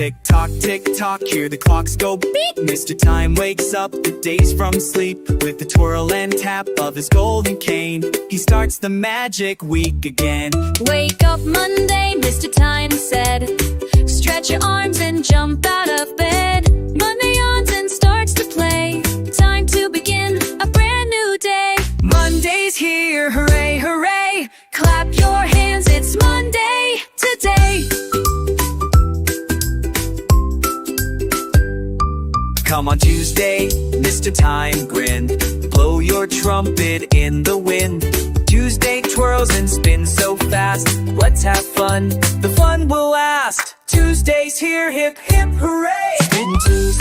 tick tock, hear the clocks go beep. Mr. Time wakes up the days from sleep. With the twirl and tap of his golden cane, he starts the magic week again. Wake up Monday, Mr. Time said. Stretch your arms and jump out of bed. Monday yawns and starts to play. Time to begin a brand new day. Monday's here, hooray, hooray. Clap your hands, it's Monday today. Come on Tuesday, Mr. Time grinned. Blow your trumpet in the wind. Tuesday twirls and spins so fast. Let's have fun, the fun will last. Tuesday's here, hip hip hooray. Spin Tues.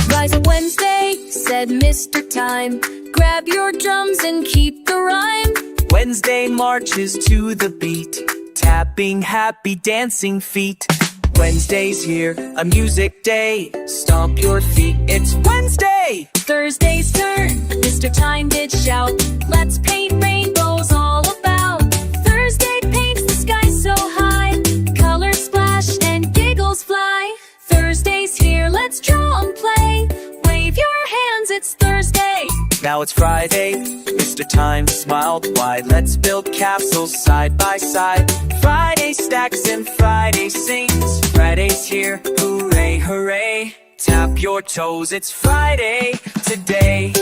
Rise up Wednesday, said Mr. Time. Grab your drums and keep the rhyme. Wednesday marches to the beat, tapping happy dancing feet. Wednesday's here, a music day. Stomp your feet, it's Wednesday. Thursday's turn, Mr. Time did shout. Let's paint rainbows all about. Thursday paints the sky so high. Colors splash and giggles fly. Thursday's here, let's draw and play. Wave your hands, it's Thursday. Now it's Friday, Mr. Time smiled wide. Let's build castles side by side. Friday stacks and Friday sings. Friday's here, hooray, hooray. Tap your toes, it's Friday today.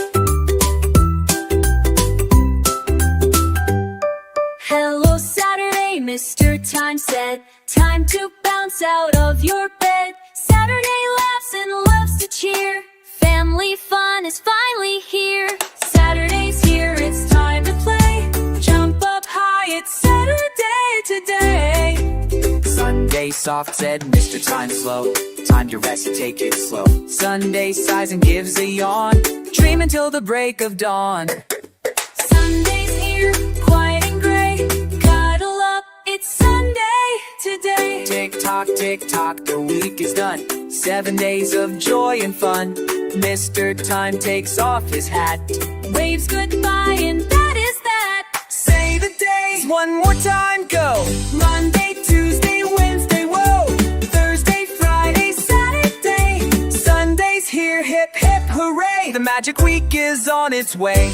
Hello Saturday, Mr. Time said. Time to bounce out of your bed. Saturday laughs and loves to cheer. Family fun is finally here. Saturday's here, it's time to play. Jump up high, it's Saturday today. Sunday soft, said Mr. Time slow. Time to rest, take it slow. Sunday sighs and gives a yawn. Dream until the break of dawn. Sunday's here, quiet and gray. Cuddle up, it's Sunday today. Tick tock, the week is done. 7 days of joy and fun. Mr. Time takes off his hat, Waves goodbye and that is that. say the days one more time, go. Monday, Tuesday, Wednesday, whoa. Thursday, Friday, Saturday. Sunday's here, hip hip hooray. The magic week is on its way.